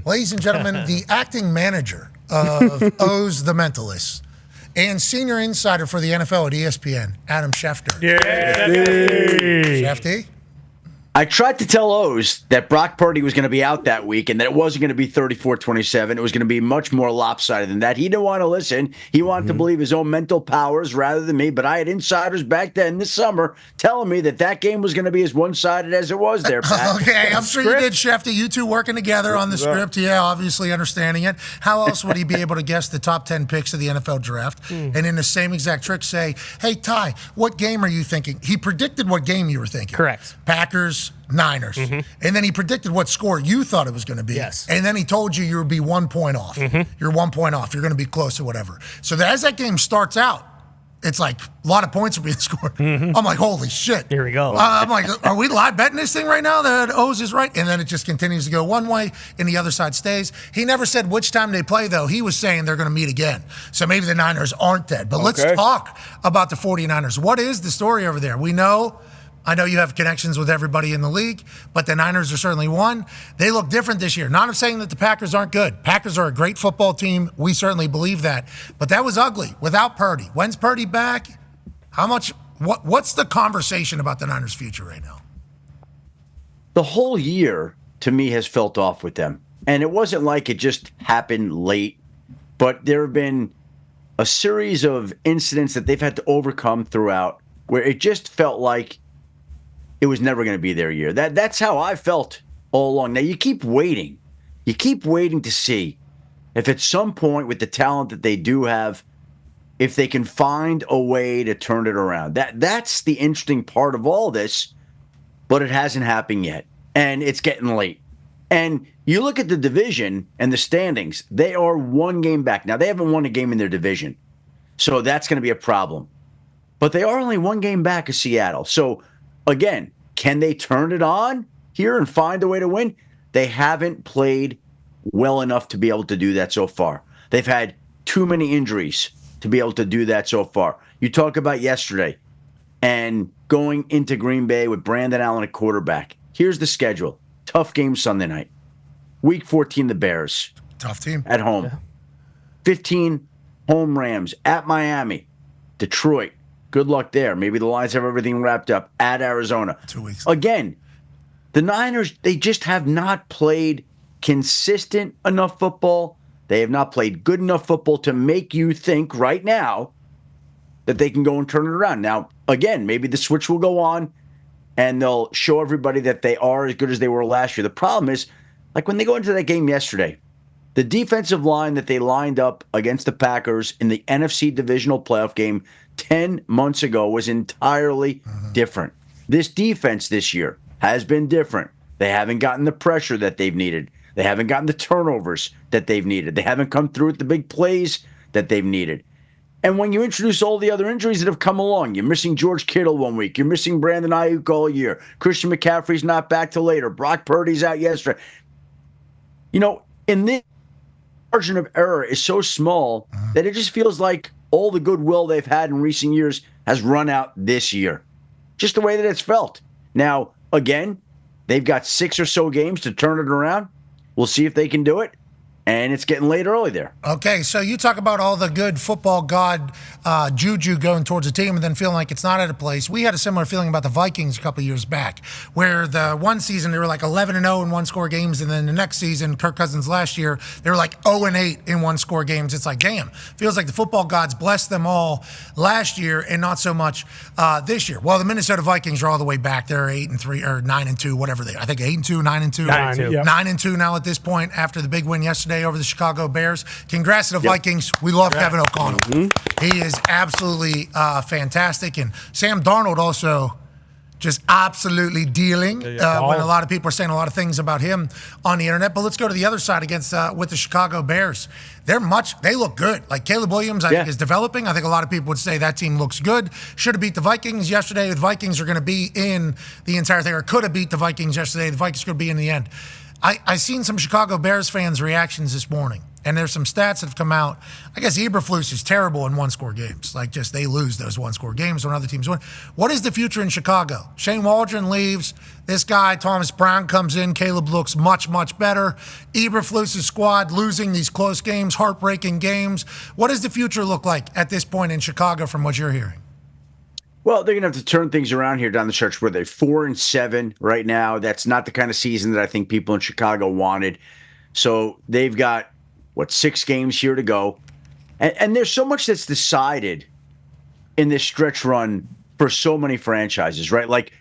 Ladies and gentlemen, the acting manager of O's The Mentalists and senior insider for the NFL at ESPN, Adam Schefter. Yeah. Shefty? I tried to tell O's that Brock Purdy was going to be out that week and that it wasn't going to be 34-27. It was going to be much more lopsided than that. He didn't want to listen. He wanted to believe his own mental powers rather than me. But I had insiders back then this summer telling me that game was going to be as one-sided as it was there, Pat. Okay, I'm sure you did, Shefty. You two working together on the script. Yeah, obviously understanding it. How else would he be able to guess the top 10 picks of the NFL draft and in the same exact trick say, hey, Ty, what game are you thinking? He predicted what game you were thinking. Correct. Packers, Niners. And then he predicted what score you thought it was going to be. Yes. And then he told you would be 1 point off. You're 1 point off. You're going to be close or whatever. So as that game starts out, it's like a lot of points are being scored. I'm like, holy shit. Here we go. I'm like, are we live betting this thing right now that O's is right? And then it just continues to go one way and the other side stays. He never said which time they play, though. He was saying they're going to meet again. So maybe the Niners aren't dead. But let's talk about the 49ers. What is the story over there? I know you have connections with everybody in the league, but the Niners are certainly one. They look different this year. Not saying that the Packers aren't good. Packers are a great football team. We certainly believe that. But that was ugly without Purdy. When's Purdy back? What's the conversation about the Niners' future right now? The whole year, to me, has felt off with them. And it wasn't like it just happened late, but there have been a series of incidents that they've had to overcome throughout where it just felt like it was never going to be their year. That's how I felt all along. Now, you keep waiting. You keep waiting to see if at some point with the talent that they do have, if they can find a way to turn it around. That's the interesting part of all this, but it hasn't happened yet, and it's getting late. And you look at the division and the standings, they are 1 game back. Now, they haven't won a game in their division, so that's going to be a problem. But they are only 1 game back of Seattle. So, again, can they turn it on here and find a way to win? They haven't played well enough to be able to do that so far. They've had too many injuries to be able to do that so far. You talk about yesterday and going into Green Bay with Brandon Allen at quarterback. Here's the schedule. Tough game Sunday night. Week 14, the Bears. Tough team. At home. Yeah. 15, home Rams. At Miami. Detroit. Good luck there. Maybe the Lions have everything wrapped up. At Arizona. 2 weeks. Again, the Niners, they just have not played consistent enough football. They have not played good enough football to make you think right now that they can go and turn it around. Now, again, maybe the switch will go on and they'll show everybody that they are as good as they were last year. The problem is, like when they go into that game yesterday, the defensive line that they lined up against the Packers in the NFC divisional playoff game 10 months ago was entirely different. This defense this year has been different. They haven't gotten the pressure that they've needed. They haven't gotten the turnovers that they've needed. They haven't come through with the big plays that they've needed. And when you introduce all the other injuries that have come along, you're missing George Kittle 1 week. You're missing Brandon Ayuk all year. Christian McCaffrey's not back till later. Brock Purdy's out yesterday. You know, in this margin of error is so small that it just feels like all the goodwill they've had in recent years has run out this year. Just the way that it's felt. Now, again, they've got 6 or so games to turn it around. We'll see if they can do it. And it's getting late early there. Okay, so you talk about all the good football god juju going towards the team and then feeling like it's not at a place. We had a similar feeling about the Vikings a couple of years back, where the one season they were like 11-0 in one-score games, and then the next season, Kirk Cousins last year, they were like 0-8 in one-score games. It's like, damn, feels like the football gods blessed them all last year and not so much this year. Well, the Minnesota Vikings are all the way back. They're 8-3 or 9-2, whatever they are. I think 8-2, 9-2. 9-2. 9-2 now at this point after the big win yesterday over the Chicago Bears. Congrats to the Vikings. We love Kevin O'Connell. He is absolutely fantastic. And Sam Darnold also just absolutely dealing when a lot of people are saying a lot of things about him on the internet. But let's go to the other side against with the Chicago Bears. They look good. Like Caleb Williams, I think, is developing. I think a lot of people would say that team looks good. Should have beat the Vikings yesterday. The Vikings are going to be in the entire thing, or could have beat the Vikings yesterday. The Vikings could be in the end. I seen some Chicago Bears fans' reactions this morning, And there's some stats that have come out. I guess Eberflus is terrible in one-score games. Like, just they lose those one-score games when other teams win. What is the future in Chicago? Shane Waldron leaves. This guy, Thomas Brown, comes in. Caleb looks much, much better. Eberflus's squad losing these close games, heartbreaking games. What does the future look like at this point in Chicago from what you're hearing? Well, they're going to have to turn things around here down the stretch where they're 4-7 right now. That's not the kind of season that I think people in Chicago wanted. So they've got 6 games here to go. And there's so much that's decided in this stretch run for so many franchises, right? Like,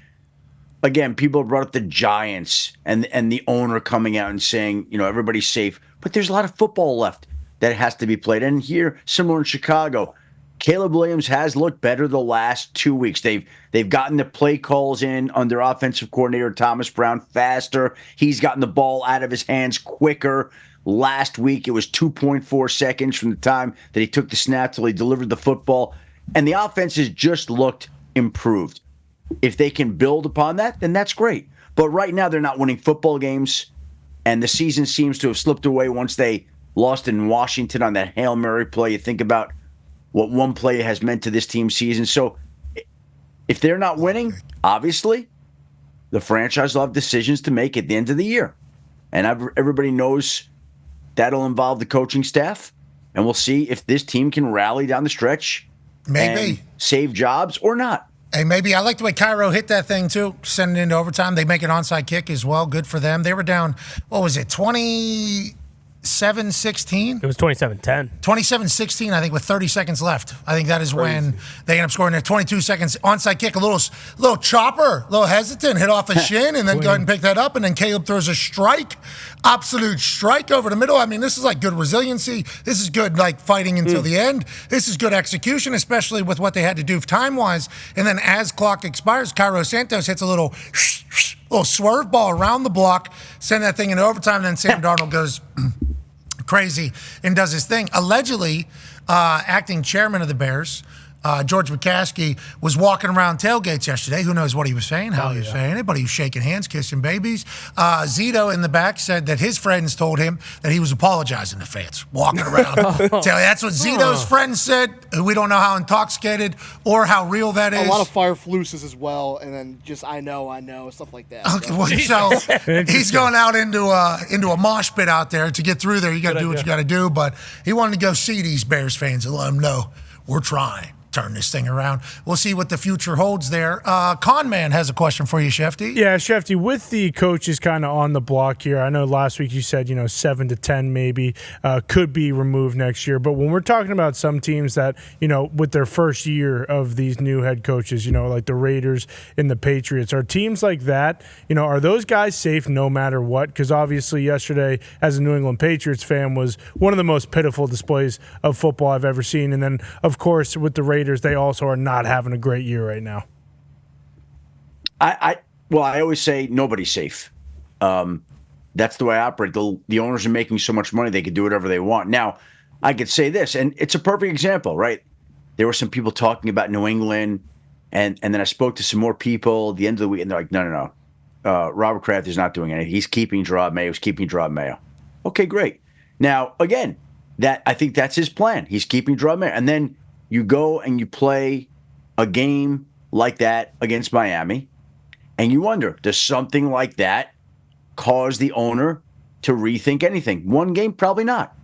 again, people brought up the Giants and the owner coming out and saying, everybody's safe. But there's a lot of football left that has to be played. And here, similar in Chicago, Caleb Williams has looked better the last 2 weeks. They've gotten the play calls in under offensive coordinator Thomas Brown faster. He's gotten the ball out of his hands quicker. Last week, it was 2.4 seconds from the time that he took the snap till he delivered the football. And the offense has just looked improved. If they can build upon that, then that's great. But right now, they're not winning football games. And the season seems to have slipped away once they lost in Washington on that Hail Mary play. You think about what one play has meant to this team's season. So if they're not winning, obviously, the franchise will have decisions to make at the end of the year. And everybody knows that'll involve the coaching staff. And we'll see if this team can rally down the stretch and save jobs or not. Hey, maybe. I like the way Cairo hit that thing, too, sending it into overtime. They make an onside kick as well. Good for them. They were down, 27-16? It was 27-10. 27-16, I think, with 30 seconds left. I think that is when they end up scoring their 22 seconds onside kick. A little chopper, a little hesitant, hit off a shin, and then go ahead and pick that up. And then Caleb throws a strike, absolute strike over the middle. I mean, this is like good resiliency. This is good, like, fighting until the end. This is good execution, especially with what they had to do time-wise. And then as clock expires, Cairo Santos hits a little swerve ball around the block, send that thing into overtime, and then Sam Darnold goes crazy and does his thing. Allegedly, acting chairman of the Bears, George McCaskey, was walking around tailgates yesterday. Who knows what he was saying, how he was saying it, but he was shaking hands, kissing babies. Zito in the back said that his friends told him that he was apologizing to fans, walking around. That's what Zito's friends said. We don't know how intoxicated or how real that is. A lot of fire fluces as well, and then just I know, stuff like that. Okay, well, so he's going out into a mosh pit out there. To get through there, you got to do what you got to do, but he wanted to go see these Bears fans and let them know we're trying. Turn this thing around. We'll see what the future holds there. Conman has a question for you, Schefty. Yeah, Schefty, with the coaches kind of on the block here, I know last week you said, 7 to 10 maybe could be removed next year. But when we're talking about some teams that, with their first year of these new head coaches, like the Raiders and the Patriots, are teams like that, are those guys safe no matter what? Because obviously yesterday, as a New England Patriots fan, was one of the most pitiful displays of football I've ever seen. And then, of course, with the Raiders, they also are not having a great year right now. I always say nobody's safe. That's the way I operate. The owners are making so much money, they could do whatever they want. Now, I could say this, and it's a perfect example, right? There were some people talking about New England, and then I spoke to some more people at the end of the week, and they're like, no. Robert Kraft is not doing anything. He's keeping Jerod Mayo. He's keeping Jerod Mayo. Okay, great. Now, again, I think that's his plan. He's keeping Jerod Mayo. And then you go and you play a game like that against Miami, and you wonder, does something like that cause the owner to rethink anything? One game, probably not.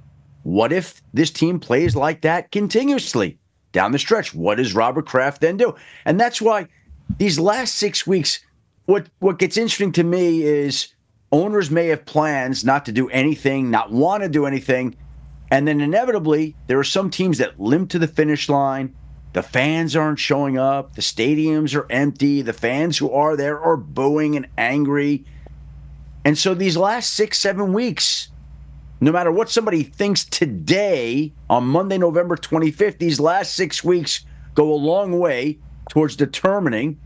What if this team plays like that continuously down the stretch? What does Robert Kraft then do? And that's why these last 6 weeks, what gets interesting to me is owners may have plans not to do anything, not want to do anything, and then inevitably, there are some teams that limp to the finish line. The fans aren't showing up. The stadiums are empty. The fans who are there are booing and angry. And so these last 6-7 weeks, no matter what somebody thinks today, on Monday, November 25th, these last 6 weeks go a long way towards determining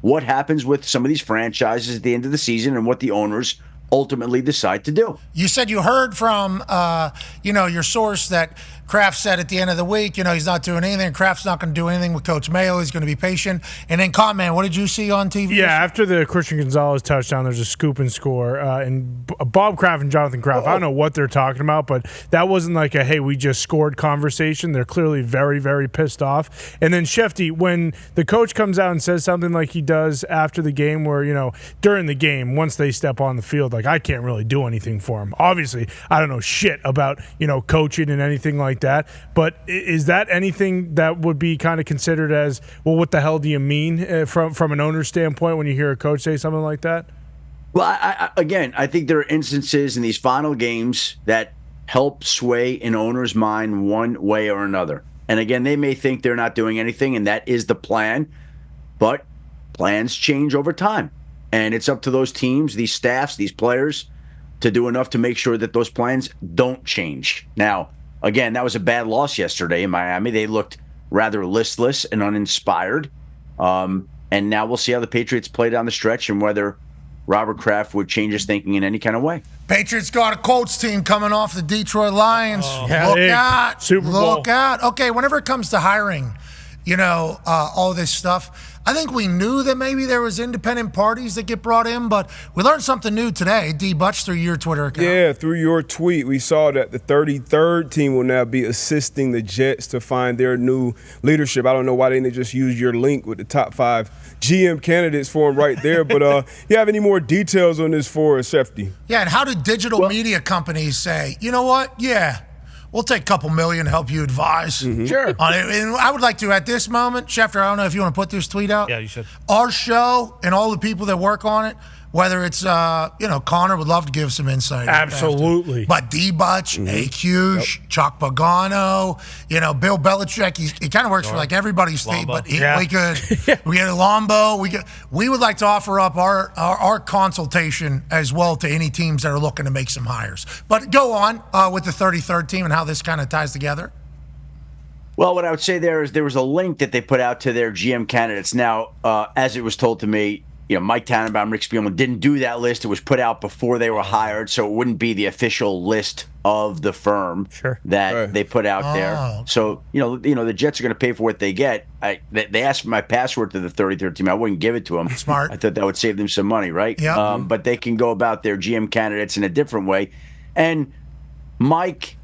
what happens with some of these franchises at the end of the season and what the owners ultimately decide to do. You said you heard from, your source that Kraft said at the end of the week, he's not doing anything. Kraft's not going to do anything with Coach Mayo. He's going to be patient. And then, man, what did you see on TV? Yeah, after the Christian Gonzalez touchdown, there's a scoop and score. And Bob Kraft and Jonathan Kraft, I don't know what they're talking about, but that wasn't like a, hey, we just scored conversation. They're clearly very, very pissed off. And then, Schefter, when the coach comes out and says something like he does after the game where, during the game, once they step on the field, like, I can't really do anything for him. Obviously, I don't know shit about, coaching and anything like that. But is that anything that would be kind of considered as, well, what the hell do you mean from an owner's standpoint when you hear a coach say something like that? Well, I think there are instances in these final games that help sway an owner's mind one way or another. And again, they may think they're not doing anything, and that is the plan. But plans change over time. And it's up to those teams, these staffs, these players, to do enough to make sure that those plans don't change. Now, again, that was a bad loss yesterday in Miami. They looked rather listless and uninspired. And now we'll see how the Patriots play down the stretch and whether Robert Kraft would change his thinking in any kind of way. Patriots got a Colts team coming off the Detroit Lions. Look out. Super Bowl. Look out. Okay, whenever it comes to hiring, all this stuff, I think we knew that maybe there was independent parties that get brought in, but we learned something new today. D. Butch, through your Twitter account. Yeah, through your tweet, we saw that the 33rd team will now be assisting the Jets to find their new leadership. I don't know why they didn't just use your link with the top 5 GM candidates for them right there, but you have any more details on this for us, Schefter? Yeah, and how do digital media companies say, you know what? Yeah. We'll take a couple million to help you advise. Mm-hmm. Sure. And I would like to, at this moment, Schefter, I don't know if you want to put this tweet out. Yeah, you should. Our show and all the people that work on it, whether it's, Connor would love to give some insight. Absolutely. But D-Butch, AQ, Chuck Pagano, Bill Belichick, he kind of works for like everybody's team, but we get Lombo. We would like to offer up our consultation as well to any teams that are looking to make some hires. But go on with the 33rd team and how this kind of ties together. Well, what I would say there is there was a link that they put out to their GM candidates. Now, as it was told to me, Mike Tannenbaum, Rick Spielman didn't do that list. It was put out before they were hired, so it wouldn't be the official list of the firm that they put out there. So, the Jets are going to pay for what they get. They asked for my password to the 33rd team. I wouldn't give it to them. Smart. I thought that would save them some money, right? Yeah. But they can go about their GM candidates in a different way. And Mike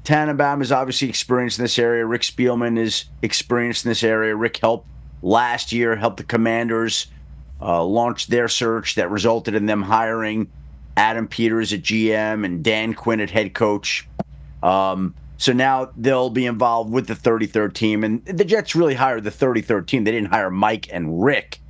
Tannenbaum is obviously experienced in this area. Rick Spielman is experienced in this area. Rick helped the Commanders launch their search that resulted in them hiring Adam Peters at GM and Dan Quinn at head coach. So now they'll be involved with the 33rd team. And the Jets really hired the 33rd team. They didn't hire Mike and Rick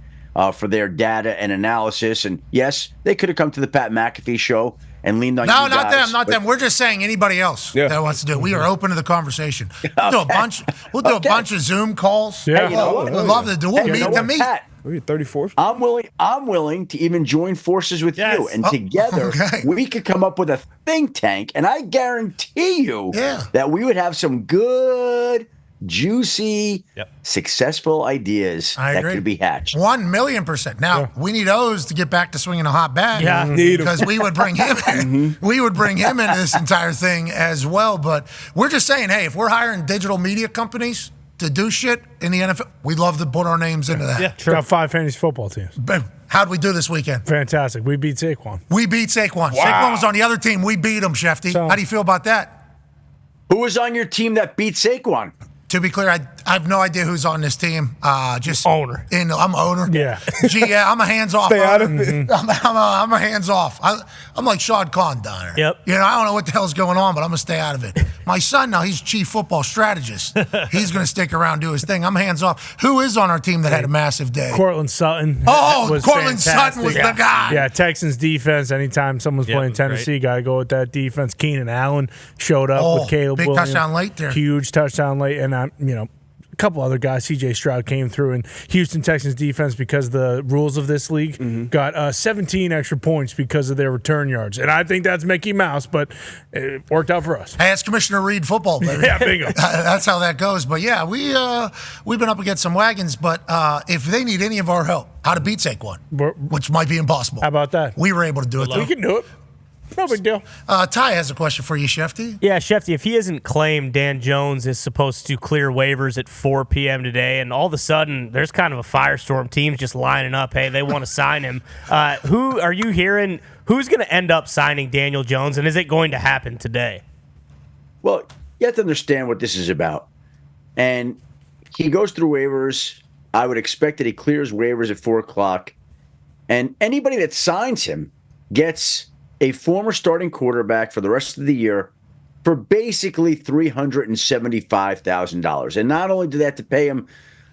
for their data and analysis. And yes, they could have come to the Pat McAfee Show and leaned on you guys. No, not them. We're just saying anybody else that wants to do it. We are open to the conversation. We'll do a bunch. We'll do a bunch of Zoom calls. Yeah, hey, we'd love to do. We'll meet. Pat, We're 34th. I'm willing to even join forces with you, and together we could come up with a think tank. And I guarantee you that we would have some good, juicy, successful ideas that could be hatched. 1,000,000%. Now we need O's to get back to swinging a hot bat. Yeah, because we would bring him in. We would bring him into this entire thing as well. But we're just saying, hey, if we're hiring digital media companies to do shit in the NFL, we'd love to put our names into that. Yeah, got 5 fantasy football teams. Boom. How'd we do this weekend? Fantastic. We beat Saquon. We beat Saquon. Wow. Saquon was on the other team. We beat him, Schefty. How do you feel about that? Who was on your team that beat Saquon? To be clear, I have no idea who's on this team. Just owner. I'm owner. Yeah. I'm a hands-off. Stay out of it. I'm a hands-off. I'm like Shad Khan down there. Yep. I don't know what the hell's going on, but I'm going to stay out of it. My son, now, he's chief football strategist. He's going to stick around and do his thing. I'm hands-off. Who is on our team that had a massive day? Cortland Sutton. Cortland Sutton was the guy. Yeah, Texans defense. Anytime someone's playing Tennessee, got to go with that defense. Keenan Allen showed up with Caleb big Williams. Touchdown late there. Huge touchdown late. And a couple other guys, CJ Stroud came through, and Houston Texans defense, because of the rules of this league, got 17 extra points because of their return yards. And I think that's Mickey Mouse, but it worked out for us. Hey, it's Commissioner Reed football, baby. Yeah, bingo. That's how that goes. But yeah, we've been up against some wagons, but if they need any of our help, how to beat Saquon, which might be impossible. How about that? We were able to do it. We can do it. No big deal. Ty has a question for you, Schefter. Yeah, Schefter, if he isn't claimed, Dan Jones is supposed to clear waivers at 4 p.m. today, and all of a sudden there's kind of a firestorm. Teams just lining up. Hey, they want to sign him. Who are you hearing? Who's going to end up signing Daniel Jones, and is it going to happen today? Well, you have to understand what this is about. And he goes through waivers. I would expect that he clears waivers at 4 o'clock. And anybody that signs him gets a former starting quarterback for the rest of the year for basically $375,000. And not only do they have to pay him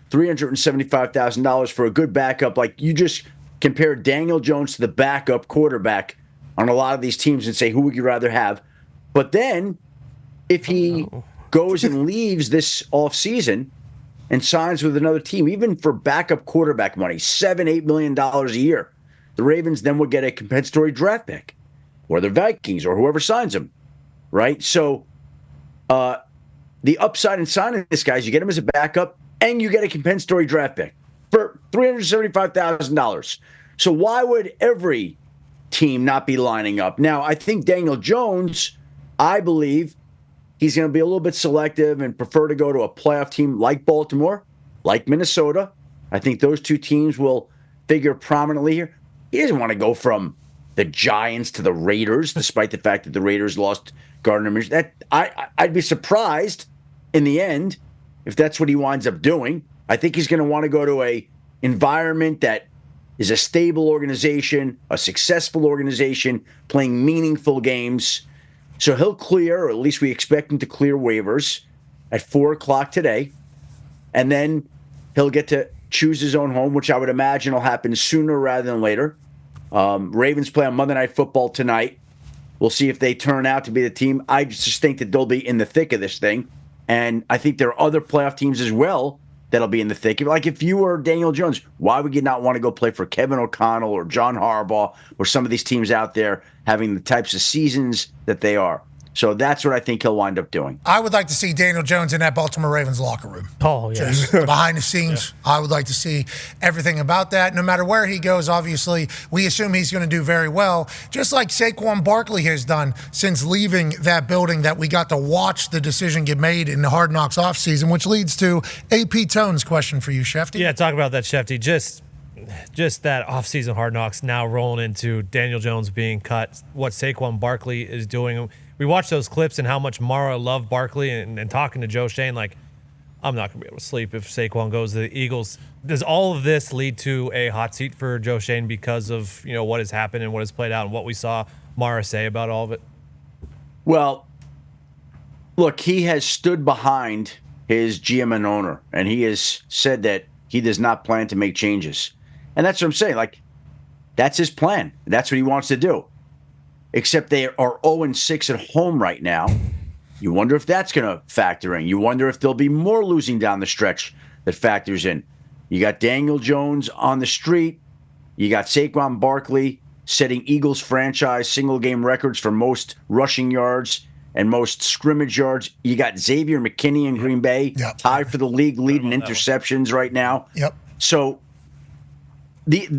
$375,000 for a good backup, like you just compare Daniel Jones to the backup quarterback on a lot of these teams and say, who would you rather have? But then if he goes and leaves this offseason and signs with another team, even for backup quarterback money, $7-8 million a year, the Ravens then would get a compensatory draft pick, or the Vikings, or whoever signs him, right? So the upside in signing this guy is you get him as a backup and you get a compensatory draft pick for $375,000. So why would every team not be lining up? Now, I think Daniel Jones, I believe he's going to be a little bit selective and prefer to go to a playoff team like Baltimore, like Minnesota. I think those two teams will figure prominently here. He doesn't want to go from the Giants to the Raiders, despite the fact that the Raiders lost Gardner Minshew. That I'd be surprised in the end if that's what he winds up doing. I think he's going to want to go to a environment that is a stable organization, a successful organization, playing meaningful games. So he'll clear, or at least we expect him to clear waivers at 4 o'clock today. And then he'll get to choose his own home, which I would imagine will happen sooner rather than later. Ravens play on Monday Night Football tonight. We'll see if they turn out to be the team. I just think that they'll be in the thick of this thing. And I think there are other playoff teams as well that'll be in the thick. Like if you were Daniel Jones, why would you not want to go play for Kevin O'Connell or John Harbaugh or some of these teams out there having the types of seasons that they are? So that's what I think he'll wind up doing. I would like to see Daniel Jones in that Baltimore Ravens locker room. Oh, yeah. Just behind the scenes, yeah. I would like to see everything about that. No matter where he goes, obviously, we assume he's going to do very well, just like Saquon Barkley has done since leaving that building that we got to watch the decision get made in the Hard Knocks offseason, which leads to AP Tone's question for you, Schefter. Yeah, talk about that, Schefter. Just that offseason Hard Knocks now rolling into Daniel Jones being cut, what Saquon Barkley is doing. We watched those clips and how much Mara loved Barkley and talking to Joe Shane, like, I'm not going to be able to sleep if Saquon goes to the Eagles. Does all of this lead to a hot seat for Joe Shane because of, what has happened and what has played out and what we saw Mara say about all of it? Well, look, he has stood behind his GM and owner, and he has said that he does not plan to make changes. And that's what I'm saying. Like, that's his plan. That's what he wants to do. Except they are 0-6 at home right now. You wonder if that's going to factor in. You wonder if there'll be more losing down the stretch that factors in. You got Daniel Jones on the street. You got Saquon Barkley setting Eagles franchise single-game records for most rushing yards and most scrimmage yards. You got Xavier McKinney in Green Bay, tied for the league lead in interceptions right now. Yep. So this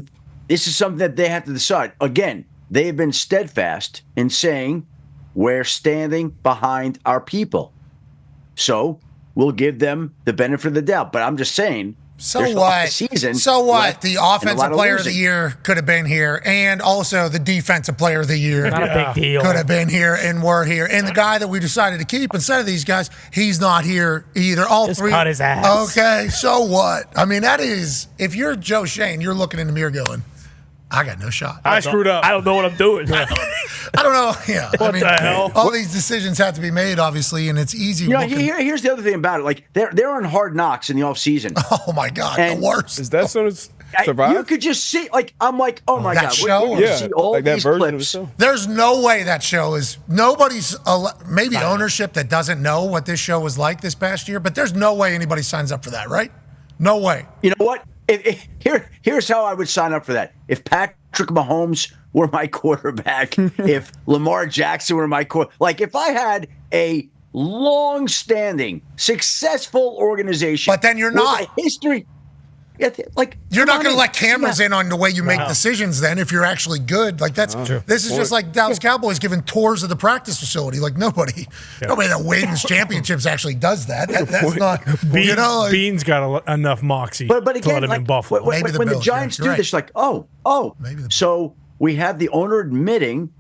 is something that they have to decide. Again, they have been steadfast in saying we're standing behind our people. So we'll give them the benefit of the doubt. But I'm just saying, so what? So what? The offensive player of the year could have been here, and also the defensive player of the year Not a big deal. could have been here, and we're here. And the guy that we decided to keep instead of these guys, he's not here either. All Just three. cut his ass. Okay, so what? I mean, that is, if you're Joe Shane, you're looking in the mirror going, I got no shot. I screwed up. I don't know what I'm doing. I don't know. Yeah. What the hell? All these decisions have to be made, obviously, and it's easy. Here's the other thing about it. Like, they're on Hard Knocks in the offseason. Oh, my God. The worst. Is that sort of survive? You could just see, I'm like, oh, my That God. show? We're see all like that these version clips. of the show. There's no way that show is nobody's maybe ownership that doesn't know what this show was like this past year, but there's no way anybody signs up for that, right? No way. You know what? Here's how I would sign up for that. If Patrick Mahomes were my quarterback, if Lamar Jackson were my quarterback, if I had a long-standing, successful organization, But then you're not. with a history. You're not going to let cameras in on the way you make decisions then if you're actually good. Like that's this is just like Dallas Cowboys giving tours of the practice facility. Like nobody that wins championships actually does that. That's not Bean's got enough moxie but to again, let him in Buffalo. when the Giants do this, like, so we have the owner admitting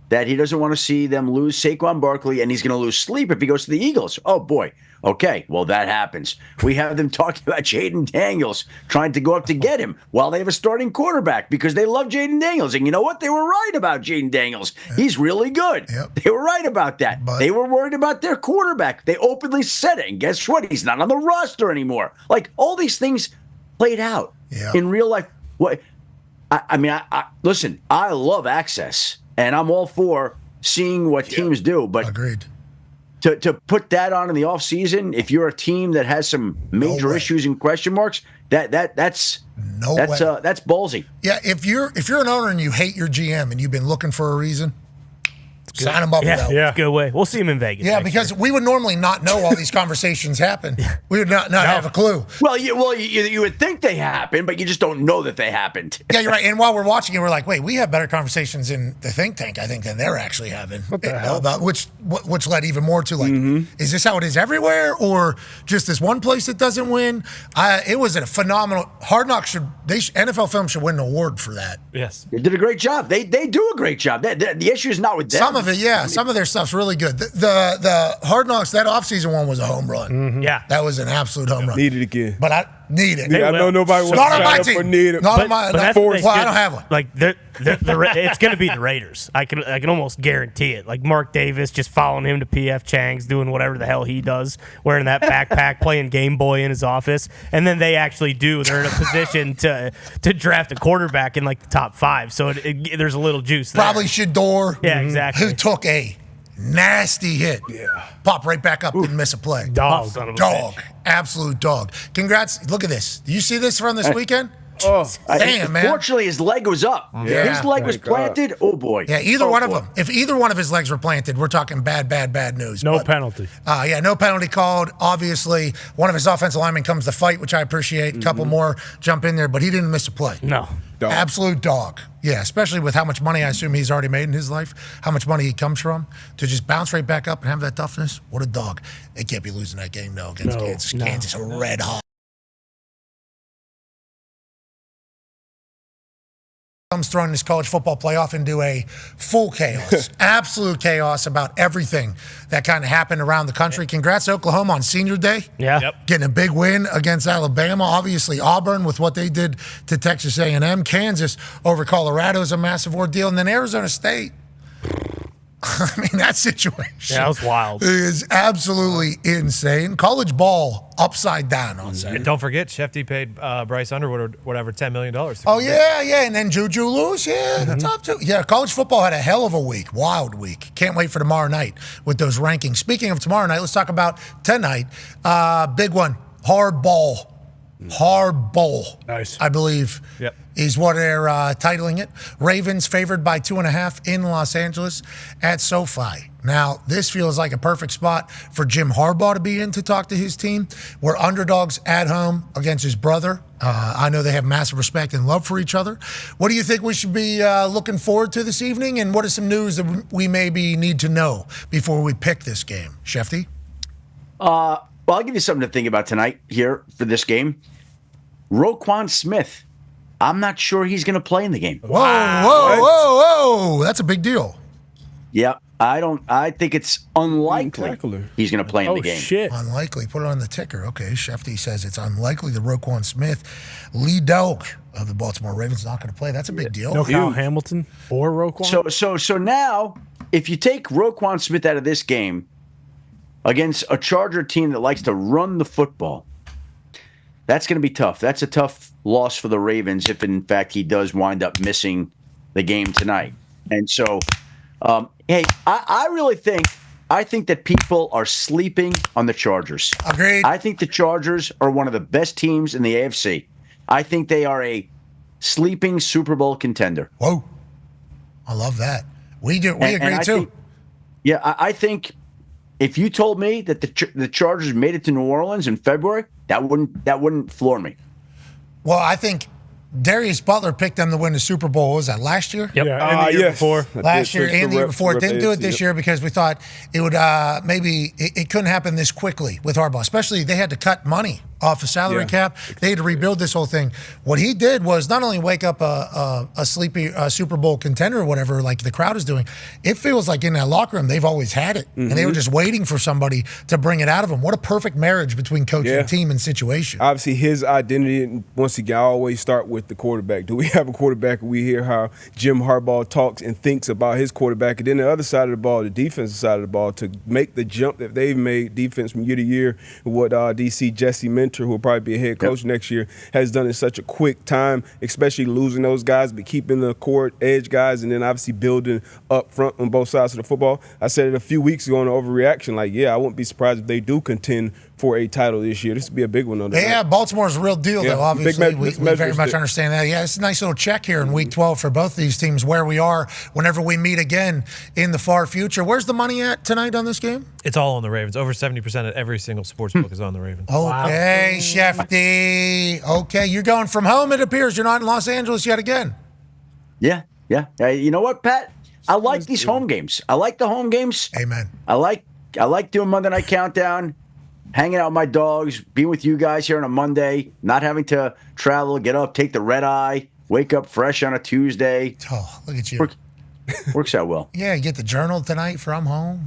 that he doesn't want to see them lose Saquon Barkley, and he's going to lose sleep if he goes to the Eagles. Oh, boy. Okay, well, that happens. We have them talking about Jaden Daniels trying to go up to get him while they have a starting quarterback because they love Jaden Daniels. And you know what? They were right about Jaden Daniels. He's really good. They were right about that. But they were worried about their quarterback. They openly said it. And guess what? He's not on the roster anymore. Like, all these things played out in real life. Listen, I love access. And I'm all for seeing what teams do, but agreed. To put that on in the offseason, if you're a team that has some major issues and question marks, that's ballsy. Yeah, if you're an owner and you hate your GM and you've been looking for a reason, sign him up. Yeah, good way. We'll see him in Vegas. Yeah, because we would normally not know all these conversations happen. We would not have a clue. Well, you would think they happen, but you just don't know that they happened. Yeah, you're right. And while we're watching it, we're like, wait, we have better conversations in the think tank, I think, than they're actually having. What the hell? About which led even more to like, is this how it is everywhere, or just this one place that doesn't win? It was a phenomenal. Hard Knocks NFL Film should win an award for that. Yes, they did a great job. They do a great job. The issue is not with them. Some of it, yeah. Some of their stuff's really good. The Hard Knocks, that offseason one was a home run. Yeah. That was an absolute home run. Need it again. But I need it. I know nobody wants not on to my sign up team. for need it. Not on my that's well, the thing. I don't have one. Like it's going to be the Raiders. I can almost guarantee it. Like Mark Davis just following him to PF Chang's, doing whatever the hell he does, wearing that backpack, playing Game Boy in his office, and then they actually do. They're in a position to draft a quarterback in like the top 5. So there's a little juice there. Probably Shador. Yeah, exactly. Who took a nasty hit. Yeah. Pop right back up, didn't miss a play. Dog. Son of a Dog. bitch. Absolute dog. Congrats. Look at this. Do you see this from this weekend? Oh, Damn, man. Fortunately, his leg was up. Yeah. His leg was planted. Oh, boy. Yeah, either one of them. If either one of his legs were planted, we're talking bad news. No penalty. No penalty called. Obviously, one of his offensive linemen comes to fight, which I appreciate. A couple more jump in there, but he didn't miss a play. No. Dog. Absolute dog. Yeah, especially with how much money I assume he's already made in his life, how much money he comes from, to just bounce right back up and have that toughness. What a dog. They can't be losing that game, though, against Kansas. No. Kansas are red hot. Comes throwing this college football playoff into a full chaos, absolute chaos about everything that kind of happened around the country. Congrats to Oklahoma on Senior Day. Yeah. Yep. Getting a big win against Alabama. Obviously, Auburn with what they did to Texas A&M. Kansas over Colorado is a massive ordeal. And then Arizona State. I mean, that situation Yeah, that was wild. is absolutely insane. College ball upside down on And Saturday. don't forget, Schefter paid Bryce Underwood or whatever $10 million. Oh, yeah. And then Juju Lewis, that's up too. Yeah, college football had a hell of a week, wild week. Can't wait for tomorrow night with those rankings. Speaking of tomorrow night, let's talk about tonight. Big one, hardball. Nice. I believe, Yep. is what they're titling it. Ravens favored by 2.5 in Los Angeles at SoFi. Now, this feels like a perfect spot for Jim Harbaugh to be in to talk to his team. We're underdogs at home against his brother. I know they have massive respect and love for each other. What do you think we should be looking forward to this evening? And what is some news that we maybe need to know before we pick this game? Schefty? Well, I'll give you something to think about tonight here for this game. Roquan Smith. I'm not sure he's going to play in the game. Whoa. That's a big deal. Yeah, I think it's unlikely Tackler. he's going to play in the game. Shit. Unlikely. Put it on the ticker. Okay, Schefty says it's unlikely that Roquan Smith, lead dog of the Baltimore Ravens, is not going to play. That's a big deal. No Kyle Hamilton or Roquan? So now, if you take Roquan Smith out of this game against a Charger team that likes to run the football, that's going to be tough. That's a tough loss for the Ravens if, in fact, he does wind up missing the game tonight. And so, hey, I really think that people are sleeping on the Chargers. Agreed. I think the Chargers are one of the best teams in the AFC. I think they are a sleeping Super Bowl contender. Whoa. I love that. We do. We agree, I too. think, I think if you told me that the Chargers made it to New Orleans in February, that wouldn't floor me. Well, I think Darius Butler picked them to win the Super Bowl. What was that last year? Yep. Yeah, and the year before. Last year and the year before. Didn't do it this year because we thought it would maybe it couldn't happen this quickly with Harbaugh. Especially they had to cut money off the salary cap. They had to rebuild this whole thing. What he did was not only wake up a sleepy Super Bowl contender or whatever, like the crowd is doing. It feels like in that locker room they've always had it, and they were just waiting for somebody to bring it out of them. What a perfect marriage between coach and team and situation. Obviously, his identity. Once again, I always start with the quarterback. Do we have a quarterback? We hear how Jim Harbaugh talks and thinks about his quarterback, and then the other side of the ball, the defensive side of the ball, to make the jump that they've made defense from year to year. What DC Jesse Minter, who will probably be a head coach next year, has done in such a quick time, especially losing those guys, but keeping the core edge guys, and then obviously building up front on both sides of the football. I said it a few weeks ago in the overreaction, like, I wouldn't be surprised if they do contend for a title this year. This would be a big one, though. Yeah, Baltimore's a real deal, though, obviously. We very much understand that. Yeah, it's a nice little check here in Week 12 for both these teams, where we are whenever we meet again in the far future. Where's the money at tonight on this game? It's all on the Ravens. Over 70% of every single sports book is on the Ravens. Okay, Schefty. Okay, you're going from home, it appears. You're not in Los Angeles yet again. Yeah. You know what, Pat? I like these home games. I like the home games. Amen. I like doing Monday Night Countdown, hanging out with my dogs, being with you guys here on a Monday, not having to travel, get up, take the red eye, wake up fresh on a Tuesday. Oh, look at you. Works out well. Yeah, you get the journal tonight from home.